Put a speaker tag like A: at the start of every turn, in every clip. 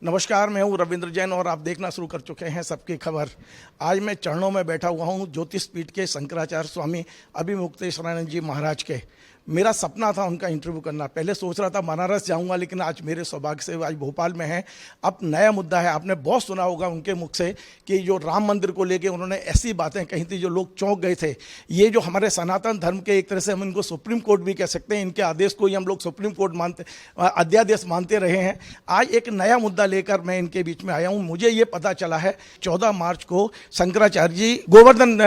A: नमस्कार, मैं हूँ रविंद्र जैन और आप देखना शुरू कर चुके हैं सबकी खबर। आज मैं चरणों में बैठा हुआ हूँ ज्योतिष पीठ के शंकराचार्य स्वामी अभिमुक्तेश्वरानंद जी महाराज के। मेरा सपना था उनका इंटरव्यू करना। पहले सोच रहा था बनारस जाऊंगा, लेकिन आज मेरे सौभाग्य से आज भोपाल में हैं। अब नया मुद्दा है, आपने बहुत सुना होगा उनके मुख से कि जो राम मंदिर को लेके उन्होंने ऐसी बातें कही थी जो लोग चौंक गए थे। ये जो हमारे सनातन धर्म के, एक तरह से हम इनको सुप्रीम कोर्ट भी कह सकते हैं, इनके आदेश को ही हम लोग सुप्रीम कोर्ट मानते, अध्यादेश मानते रहे हैं। आज एक नया मुद्दा लेकर मैं इनके बीच में आया हूँ। मुझे ये पता चला है 14 मार्च को शंकराचार्य जी गोवर्धन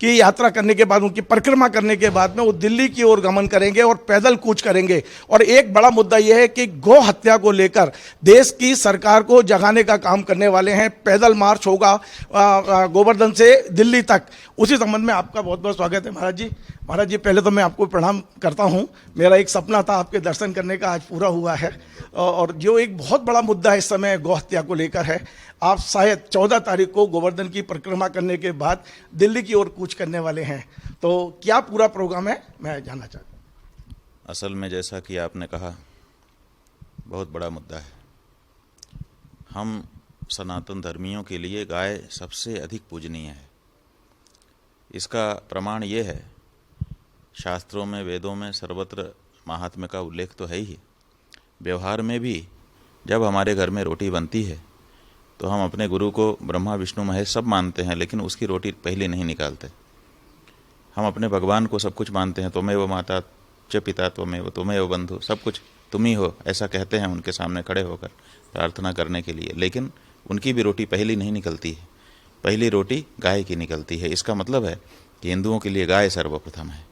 A: की यात्रा करने के बाद, उनकी परिक्रमा करने के बाद में वो दिल्ली की ओर गमन करेंगे और पैदल कूच करेंगे। और एक बड़ा मुद्दा यह है कि गौ हत्या को लेकर देश की सरकार को जगाने का काम करने वाले हैं। पैदल मार्च होगा गोवर्धन से दिल्ली तक। उसी संबंध में आपका बहुत बहुत स्वागत है महाराज जी। महाराज जी, पहले तो मैं आपको प्रणाम करता हूं। मेरा एक सपना था आपके दर्शन करने का, आज पूरा हुआ है। और जो एक बहुत बड़ा मुद्दा इस समय गौ हत्या को लेकर है, आप शायद 14 तारीख को गोवर्धन की परिक्रमा करने के बाद दिल्ली की ओर कूच करने वाले हैं। तो क्या पूरा प्रोग्राम है, मैं जानना चाहता हूँ।
B: असल में जैसा कि आपने कहा, बहुत बड़ा मुद्दा है। हम सनातन धर्मियों के लिए गाय सबसे अधिक पूजनीय है। इसका प्रमाण ये है, शास्त्रों में, वेदों में सर्वत्र महात्म्य का उल्लेख तो है ही। व्यवहार में भी जब हमारे घर में रोटी बनती है तो हम अपने गुरु को ब्रह्मा विष्णु महेश सब मानते हैं, लेकिन उसकी रोटी पहले नहीं निकालते। हम अपने भगवान को सब कुछ मानते हैं, त्वमेव माता च पिता त्वमेव बंधु, सब कुछ तुम ही हो, ऐसा कहते हैं उनके सामने खड़े होकर प्रार्थना करने के लिए। लेकिन उनकी भी रोटी पहली नहीं निकलती है, पहली रोटी गाय की निकलती है। इसका मतलब है कि हिंदुओं के लिए गाय सर्वप्रथम है।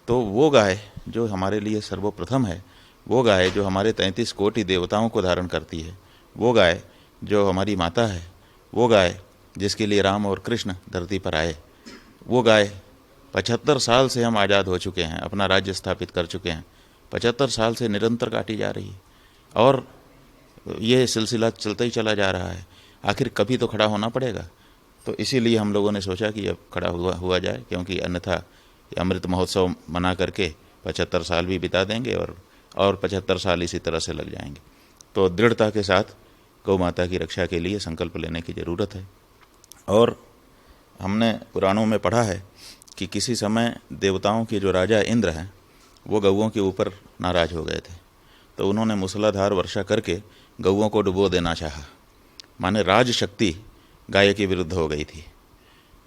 B: तो वो गाय जो हमारे लिए सर्वप्रथम है, वो गाय जो हमारे 33 कोटि देवताओं को धारण करती है, वो गाय जो हमारी माता है, वो गाय जिसके लिए राम और कृष्ण धरती पर आए, वो गाय 75 साल से हम आज़ाद हो चुके हैं, अपना राज्य स्थापित कर चुके हैं, 75 साल से निरंतर काटी जा रही है और ये सिलसिला चलता ही चला जा रहा है। आखिर कभी तो खड़ा होना पड़ेगा। तो इसीलिए हम लोगों ने सोचा कि अब खड़ा हुआ जाए, क्योंकि अन्यथा अमृत महोत्सव मना करके 75 साल भी बिता देंगे और 75 साल इसी तरह से लग जाएंगे। तो दृढ़ता के साथ गौ माता की रक्षा के लिए संकल्प लेने की ज़रूरत है। और हमने पुराणों में पढ़ा है कि किसी समय देवताओं के जो राजा इंद्र हैं, वो गौओं के ऊपर नाराज हो गए थे, तो उन्होंने मूसलाधार वर्षा करके गौओं को डुबो देना चाहा। माने राज शक्ति गाय के विरुद्ध हो गई थी।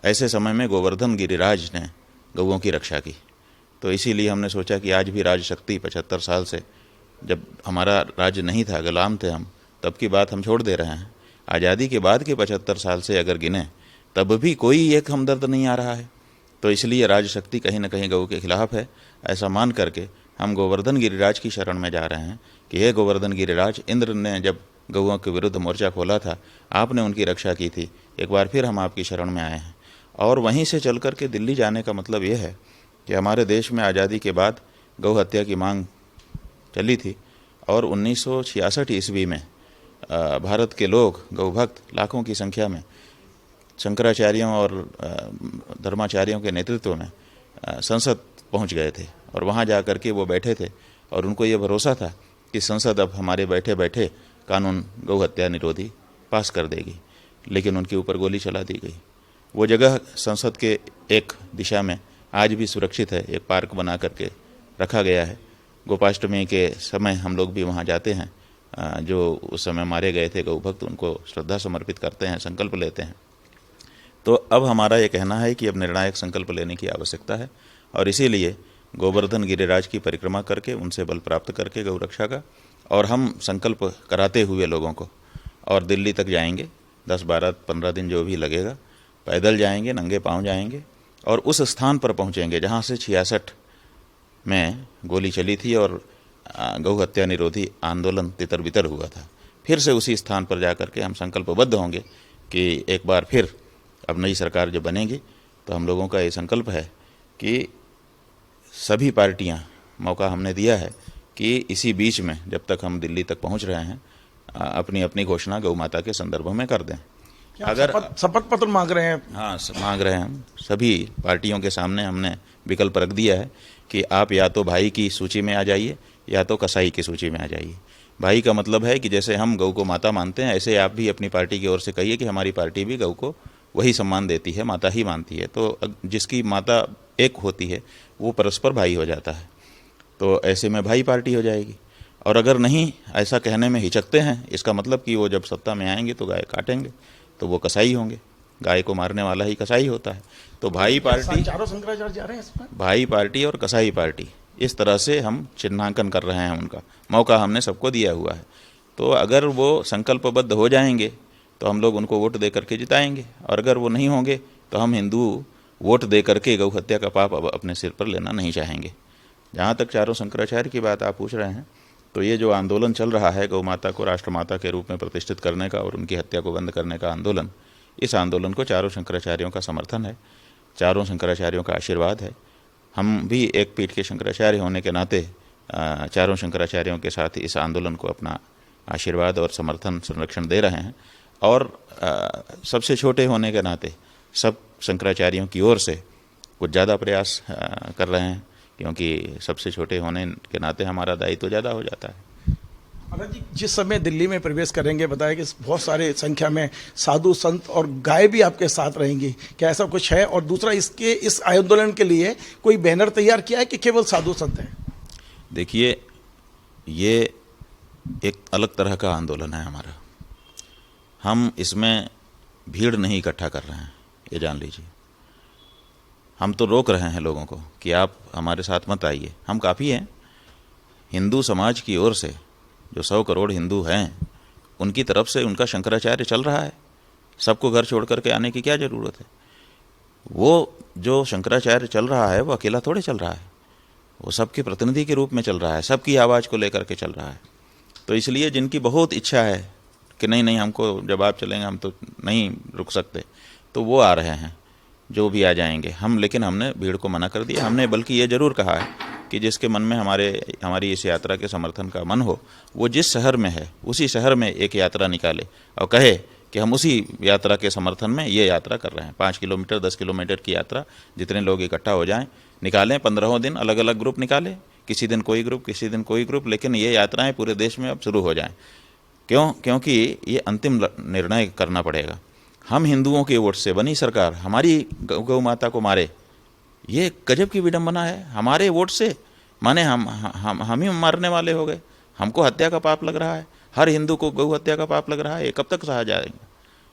B: ऐसे समय में गोवर्धन गिरिराज ने गौओं की रक्षा की। तो इसीलिए हमने सोचा कि आज भी राज शक्ति 75 साल से, जब हमारा राज्य नहीं था, गुलाम थे हम, तब की बात हम छोड़ दे रहे हैं। आज़ादी के बाद के 75 साल से अगर गिने, तब भी कोई एक हमदर्द नहीं आ रहा है। तो इसलिए राज शक्ति कहीं ना कहीं गौ के खिलाफ है। ऐसा मान करके हम गोवर्धन गिरिराज की शरण में जा रहे हैं कि हे गोवर्धन गिरिराज, इंद्र ने जब गौओं के विरुद्ध मोर्चा खोला था, आपने उनकी रक्षा की थी, एक बार फिर हम आपकी शरण में आए हैं। और वहीं से चल कर के दिल्ली जाने का मतलब ये है कि हमारे देश में आज़ादी के बाद गौ हत्या की मांग चली थी और 1966 ईस्वी में भारत के लोग, गौ भक्त लाखों की संख्या में, शंकराचार्यों और धर्माचार्यों के नेतृत्व में संसद पहुंच गए थे। और वहां जा कर के वो बैठे थे और उनको ये भरोसा था कि संसद अब हमारे बैठे बैठे कानून गौ हत्या निरोधी पास कर देगी। लेकिन उनके ऊपर गोली चला दी गई। वो जगह संसद के एक दिशा में आज भी सुरक्षित है, एक पार्क बना करके रखा गया है। गोपाष्टमी के समय हम लोग भी वहाँ जाते हैं। जो उस समय मारे गए थे गौ भक्त, उनको श्रद्धा समर्पित करते हैं, संकल्प लेते हैं। तो अब हमारा ये कहना है कि अब निर्णायक संकल्प लेने की आवश्यकता है और इसीलिए गोवर्धन गिरिराज की परिक्रमा करके, उनसे बल प्राप्त करके गौ रक्षा का, और हम संकल्प कराते हुए लोगों को, और दिल्ली तक जाएंगे। 10, 12, 15 दिन जो भी लगेगा, पैदल जाएंगे, नंगे पांव जाएंगे और उस स्थान पर पहुंचेंगे जहां से 66 में गोली चली थी और गौ हत्या निरोधी आंदोलन तितर बितर हुआ था। फिर से उसी स्थान पर जाकर के हम संकल्पबद्ध होंगे कि एक बार फिर अब नई सरकार जब बनेगी तो हम लोगों का ये संकल्प है कि सभी पार्टियां, मौका हमने दिया है कि इसी बीच में जब तक हम दिल्ली तक पहुंच रहे हैं, अपनी अपनी घोषणा गौ माता के संदर्भ में कर दें।
A: अगर शपथ पत्र मांग रहे हैं?
B: हाँ, मांग रहे हैं हम। सभी पार्टियों के सामने हमने विकल्प रख दिया है कि आप या तो भाई की सूची में आ जाइए या तो कसाई की सूची में आ जाइए। भाई का मतलब है कि जैसे हम गौ को माता मानते हैं, ऐसे आप भी अपनी पार्टी की ओर से कहिए कि हमारी पार्टी भी गौ को वही सम्मान देती है, माता ही मानती है। तो जिसकी माता एक होती है वो परस्पर भाई हो जाता है, तो ऐसे में भाई पार्टी हो जाएगी। और अगर नहीं ऐसा कहने में हिचकते हैं, इसका मतलब कि वो जब सत्ता में आएंगे तो गाय काटेंगे, तो वो कसाई होंगे। गाय को मारने वाला ही कसाई होता है। तो भाई पार्टी,
A: चारों शंकराचार्य जा रहे हैं इसमें।
B: भाई पार्टी और कसाई पार्टी, इस तरह से हम चिन्हांकन कर रहे हैं। उनका मौका हमने सबको दिया हुआ है। तो अगर वो संकल्पबद्ध हो जाएंगे तो हम लोग उनको वोट दे करके जिताएंगे, और अगर वो नहीं होंगे तो हम हिंदू वोट दे करके गौ हत्या का पाप अब अपने सिर पर लेना नहीं चाहेंगे। जहाँ तक चारों शंकराचार्य की बात आप पूछ रहे हैं, तो ये जो आंदोलन चल रहा है गौ माता को राष्ट्रमाता के रूप में प्रतिष्ठित करने का और उनकी हत्या को बंद करने का आंदोलन, इस आंदोलन को चारों शंकराचार्यों का समर्थन है, चारों शंकराचार्यों का आशीर्वाद है। हम भी एक पीठ के शंकराचार्य होने के नाते चारों शंकराचार्यों के साथ इस आंदोलन को अपना आशीर्वाद और समर्थन संरक्षण दे रहे हैं। और सबसे छोटे होने के नाते सब शंकराचार्यों की ओर से कुछ ज़्यादा प्रयास कर रहे हैं, क्योंकि सबसे छोटे होने के नाते हमारा दायित्व तो ज़्यादा हो जाता है।
A: महाराज जी, जिस समय दिल्ली में प्रवेश करेंगे, बताया कि बहुत सारे संख्या में साधु संत और गाय भी आपके साथ रहेंगी, क्या ऐसा कुछ है? और दूसरा, इस आंदोलन के लिए कोई बैनर तैयार किया है कि केवल साधु संत हैं?
B: देखिए, ये एक अलग तरह का आंदोलन है हमारा। हम इसमें भीड़ नहीं इकट्ठा कर रहे हैं, ये जान लीजिए। हम तो रोक रहे हैं लोगों को कि आप हमारे साथ मत आइए। हम काफ़ी हैं। हिंदू समाज की ओर से जो 100 करोड़ हिंदू हैं, उनकी तरफ से उनका शंकराचार्य चल रहा है। सबको घर छोड़ करके आने की क्या ज़रूरत है? वो जो शंकराचार्य चल रहा है वो अकेला थोड़े चल रहा है, वो सबके प्रतिनिधि के रूप में चल रहा है, सबकी आवाज़ को लेकर के चल रहा है। तो इसलिए जिनकी बहुत इच्छा है कि नहीं नहीं, हमको जब आप चलेंगे हम तो नहीं रुक सकते, तो वो आ रहे हैं, जो भी आ जाएंगे। लेकिन हमने भीड़ को मना कर दिया। हमने बल्कि ये ज़रूर कहा है कि जिसके मन में हमारी इस यात्रा के समर्थन का मन हो, वो जिस शहर में है उसी शहर में एक यात्रा निकाले और कहे कि हम उसी यात्रा के समर्थन में ये यात्रा कर रहे हैं। 5 किलोमीटर 10 किलोमीटर की यात्रा, जितने लोग इकट्ठा हो जाएं, निकालें। 15 दिन अलग अलग ग्रुप निकालें, किसी दिन कोई ग्रुप, किसी दिन कोई ग्रुप, लेकिन ये यात्राएं पूरे देश में अब शुरू हो जाएं। क्योंकि ये अंतिम निर्णय करना पड़ेगा। हम हिंदुओं के वोट से बनी सरकार हमारी गौ माता को मारे, ये गजब की विडंबना है। हमारे वोट से माने हम ही मारने वाले हो गए। हमको हत्या का पाप लग रहा है, हर हिंदू को गौ हत्या का पाप लग रहा है। ये कब तक सहा जाएगा?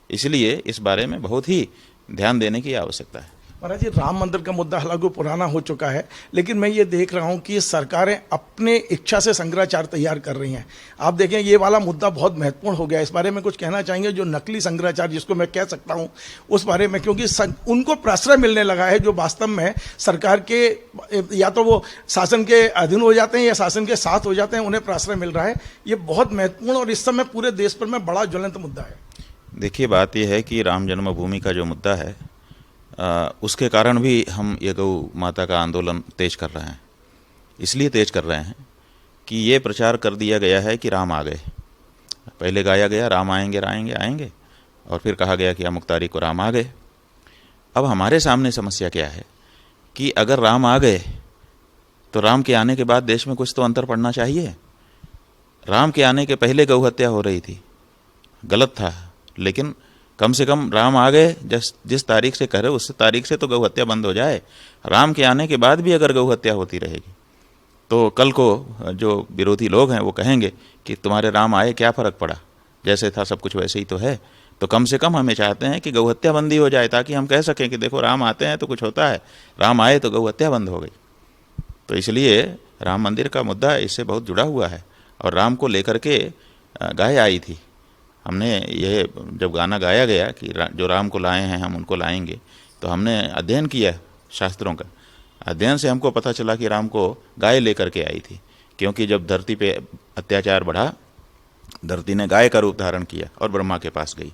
B: इसलिए इस बारे में बहुत ही ध्यान देने की आवश्यकता है।
A: महाराज जी, राम मंदिर का मुद्दा हालांकि पुराना हो चुका है, लेकिन मैं ये देख रहा हूँ कि सरकारें अपने इच्छा से शंकराचार्य तैयार कर रही हैं। आप देखें, ये वाला मुद्दा बहुत महत्वपूर्ण हो गया। इस बारे में कुछ कहना चाहेंगे? जो नकली शंकराचार्य जिसको मैं कह सकता हूँ, उस बारे में, क्योंकि उनको प्रश्रय मिलने लगा है, जो वास्तव में सरकार के या तो वो शासन के अधीन हो जाते हैं या शासन के साथ हो जाते हैं, उन्हें प्रश्रय मिल रहा है। ये बहुत महत्वपूर्ण और इस समय पूरे देश पर में बड़ा ज्वलंत मुद्दा है।
B: देखिए, बात यह है कि राम जन्मभूमि का जो मुद्दा है, उसके कारण भी हम ये गौ माता का आंदोलन तेज कर रहे हैं। इसलिए तेज कर रहे हैं कि ये प्रचार कर दिया गया है कि राम आ गए। पहले गाया गया राम आएंगे आएंगे आएंगे, और फिर कहा गया कि अमुक तारीख को राम आ गए। अब हमारे सामने समस्या क्या है कि अगर राम आ गए तो राम के आने के बाद देश में कुछ तो अंतर पड़ना चाहिए। राम के आने के पहले गौ हत्या हो रही थी, गलत था, लेकिन कम से कम राम आ गए जिस तारीख से कह रहे उस तारीख से तो गौ हत्या बंद हो जाए। राम के आने के बाद भी अगर गौ हत्या होती रहेगी तो कल को जो विरोधी लोग हैं वो कहेंगे कि तुम्हारे राम आए क्या फ़र्क पड़ा, जैसे था सब कुछ वैसे ही तो है। तो कम से कम हमें चाहते हैं कि गौ हत्या बंदी हो जाए, ताकि हम कह सकें कि देखो राम आते हैं तो कुछ होता है, राम आए तो गौ हत्या बंद हो गई। तो इसलिए राम मंदिर का मुद्दा इससे बहुत जुड़ा हुआ है। और राम को लेकर के गाय आई थी। हमने ये जब गाना गाया गया कि जो राम को लाए हैं हम उनको लाएंगे, तो हमने अध्ययन किया शास्त्रों का। अध्ययन से हमको पता चला कि राम को गाय लेकर के आई थी, क्योंकि जब धरती पे अत्याचार बढ़ा, धरती ने गाय का रूप धारण किया और ब्रह्मा के पास गई,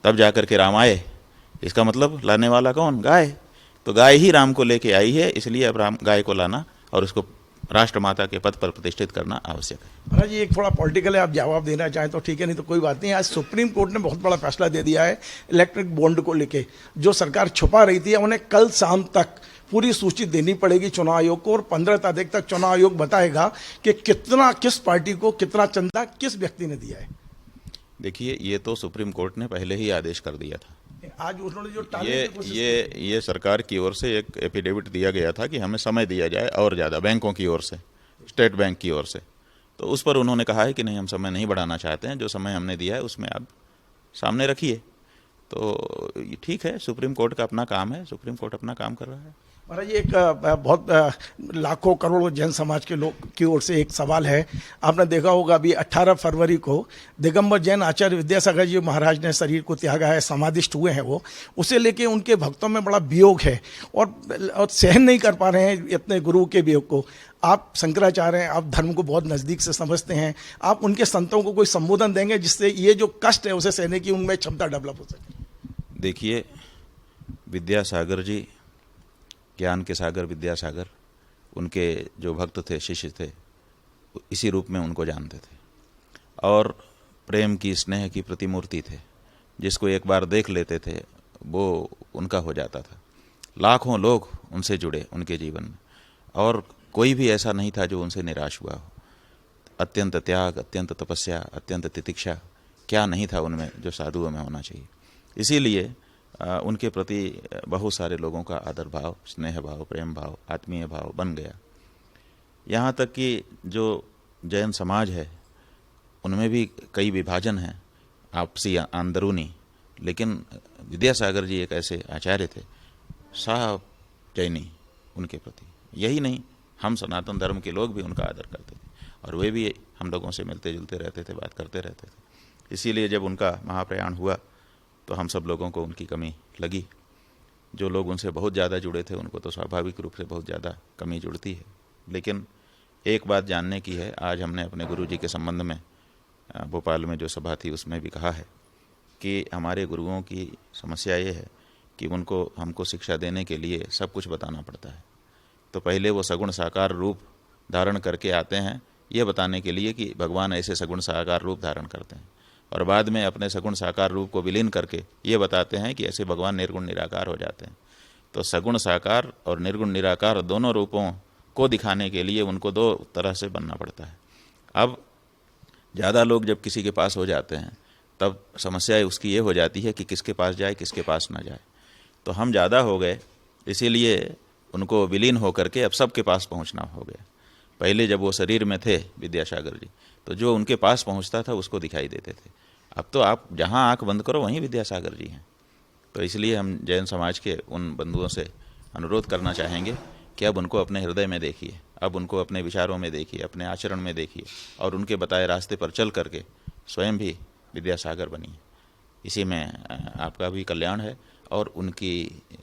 B: तब जाकर के राम आए। इसका मतलब लाने वाला कौन? गाय। तो गाय ही राम को लेके आई है, इसलिए अब राम गाय को लाना और उसको राष्ट्रमाता के पद पर प्रतिष्ठित करना आवश्यक है।
A: महाराज जी, एक थोड़ा पॉलिटिकल है, आप जवाब देना चाहें तो ठीक है, नहीं तो कोई बात नहीं। आज सुप्रीम कोर्ट ने बहुत बड़ा फैसला दे दिया है इलेक्ट्रिक बॉन्ड को लेके। जो सरकार छुपा रही थी, उन्हें कल शाम तक पूरी सूची देनी पड़ेगी चुनाव आयोग को और 15 तारीख तक चुनाव आयोग बताएगा कि कितना, किस पार्टी को कितना चंदा किस व्यक्ति ने दिया है।
B: देखिए, ये तो सुप्रीम कोर्ट ने पहले ही आदेश कर दिया था।
A: आज उन्होंने जो टालने की कोशिश
B: ये सरकार की ओर से एक एफिडेविट दिया गया था कि हमें समय दिया जाए और ज़्यादा, बैंकों की ओर से, स्टेट बैंक की ओर से। तो उस पर उन्होंने कहा है कि नहीं, हम समय नहीं बढ़ाना चाहते हैं, जो समय हमने दिया है उसमें आप सामने रखिए। तो ठीक है, सुप्रीम कोर्ट का अपना काम है, सुप्रीम कोर्ट अपना काम कर रहा है।
A: महाराज ये एक बहुत लाखों करोड़ों जैन समाज के लोग की ओर से एक सवाल है। आपने देखा होगा अभी 18 फरवरी को दिगंबर जैन आचार्य विद्यासागर जी महाराज ने शरीर को त्यागा है, समाधिष्ट हुए हैं वो। उसे लेके उनके भक्तों में बड़ा वियोग है और सहन नहीं कर पा रहे हैं इतने गुरु के वियोग को। आप शंकराचार्य हैं, आप धर्म को बहुत नज़दीक से समझते हैं, आप उनके संतों को कोई संबोधन देंगे जिससे ये जो कष्ट है उसे सहने की उनमें क्षमता डेवलप हो सके?
B: देखिए, विद्यासागर जी, ज्ञान के सागर विद्यासागर, उनके जो भक्त थे, शिष्य थे, इसी रूप में उनको जानते थे और प्रेम की, स्नेह की प्रतिमूर्ति थे। जिसको एक बार देख लेते थे वो उनका हो जाता था। लाखों लोग उनसे जुड़े उनके जीवन में और कोई भी ऐसा नहीं था जो उनसे निराश हुआ हो। अत्यंत त्याग, अत्यंत तपस्या, अत्यंत तितिक्षा, क्या नहीं था उनमें जो साधुओं में होना चाहिए। इसीलिए उनके प्रति बहुत सारे लोगों का आदर भाव, स्नेह भाव, प्रेम भाव, आत्मीय भाव बन गया। यहाँ तक कि जो जैन समाज है उनमें भी कई विभाजन हैं आपसी अंदरूनी, लेकिन विद्यासागर जी एक ऐसे आचार्य थे, साफ जैनी उनके प्रति। यही नहीं, हम सनातन धर्म के लोग भी उनका आदर करते थे और वे भी हम लोगों से मिलते जुलते रहते थे, बात करते रहते थे। इसीलिए जब उनका महाप्रयाण हुआ तो हम सब लोगों को उनकी कमी लगी। जो लोग उनसे बहुत ज़्यादा जुड़े थे उनको तो स्वाभाविक रूप से बहुत ज़्यादा कमी जुड़ती है। लेकिन एक बात जानने की है, आज हमने अपने गुरु जी के संबंध में भोपाल में जो सभा थी उसमें भी कहा है कि हमारे गुरुओं की समस्या ये है कि उनको हमको शिक्षा देने के लिए सब कुछ बताना पड़ता है। तो पहले वो सगुण साकार रूप धारण करके आते हैं ये बताने के लिए कि भगवान ऐसे सगुण साकार रूप धारण करते हैं, और बाद में अपने सगुण साकार रूप को विलीन करके ये बताते हैं कि ऐसे भगवान निर्गुण निराकार हो जाते हैं। तो सगुण साकार और निर्गुण निराकार दोनों रूपों को दिखाने के लिए उनको दो तरह से बनना पड़ता है। अब ज़्यादा लोग जब किसी के पास हो जाते हैं तब समस्या उसकी ये हो जाती है कि किसके पास जाए, किसके पास ना जाए। तो हम ज़्यादा हो गए, इसीलिए उनको विलीन होकर के अब सबके पास पहुंचना हो गया। पहले जब वो शरीर में थे विद्यासागर जी, तो जो उनके पास पहुंचता था उसको दिखाई देते थे। अब तो आप जहां आंख बंद करो वहीं विद्यासागर जी हैं। तो इसलिए हम जैन समाज के उन बंधुओं से अनुरोध करना चाहेंगे कि अब उनको अपने हृदय में देखिए, अब उनको अपने विचारों में देखिए, अपने आचरण में देखिए और उनके बताए रास्ते पर चल करके स्वयं भी विद्यासागर बनिए। इसी में आपका भी कल्याण है और उनकी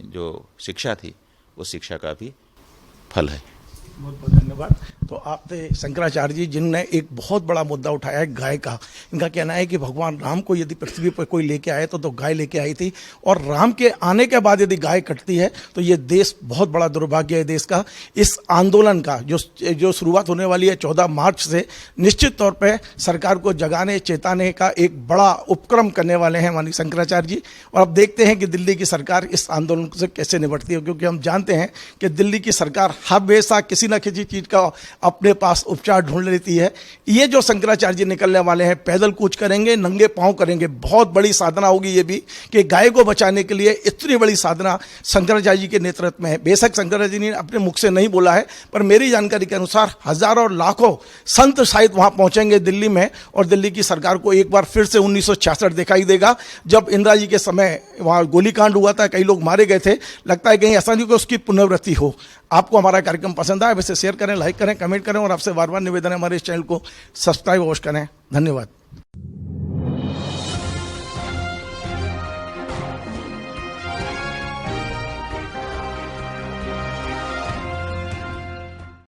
B: जो शिक्षा थी उस शिक्षा का भी फल है।
A: बहुत बहुत धन्यवाद। तो आप थे शंकराचार्य जी जिनने एक बहुत बड़ा मुद्दा उठाया है गाय का। इनका कहना है कि भगवान राम को यदि पृथ्वी पर कोई लेके आए तो गाय लेके आई थी, और राम के आने के बाद यदि गाय कटती है तो ये देश, बहुत बड़ा दुर्भाग्य है देश का। इस आंदोलन का जो शुरुआत होने वाली है 14 मार्च से, निश्चित तौर पर सरकार को जगाने चेताने का एक बड़ा उपक्रम करने वाले हैं माननीय शंकराचार्य जी। और अब देखते हैं कि दिल्ली की सरकार इस आंदोलन से कैसे निपटती है, क्योंकि हम जानते हैं कि दिल्ली की सरकार हमेशा किसी न किसी चीज़ का अपने पास उपचार ढूंढ लेती है। ये जो शंकराचार्य जी निकलने वाले हैं, पैदल कूच करेंगे, नंगे पांव करेंगे, बहुत बड़ी साधना होगी ये भी कि गाय को बचाने के लिए इतनी बड़ी साधना शंकराचार्य जी के नेतृत्व में है। बेशक शंकराचार्य जी ने अपने मुख से नहीं बोला है, पर मेरी जानकारी के अनुसार हजारों और लाखों संत शायद वहां पहुंचेंगे दिल्ली में, और दिल्ली की सरकार को एक बार फिर से 1966 दिखाई देगा, जब इंदिरा जी के समय वहां गोलीकांड हुआ था, कई लोग मारे गए थे। लगता है कहीं ऐसा नहीं कि उसकी पुनरावृत्ति हो। आपको हमारा कार्यक्रम पसंद आया वैसे शेयर करें, लाइक करें, कमेंट करें, और आपसे बार बार निवेदन है हमारे इस चैनल को सब्सक्राइब अवश्य करें। धन्यवाद।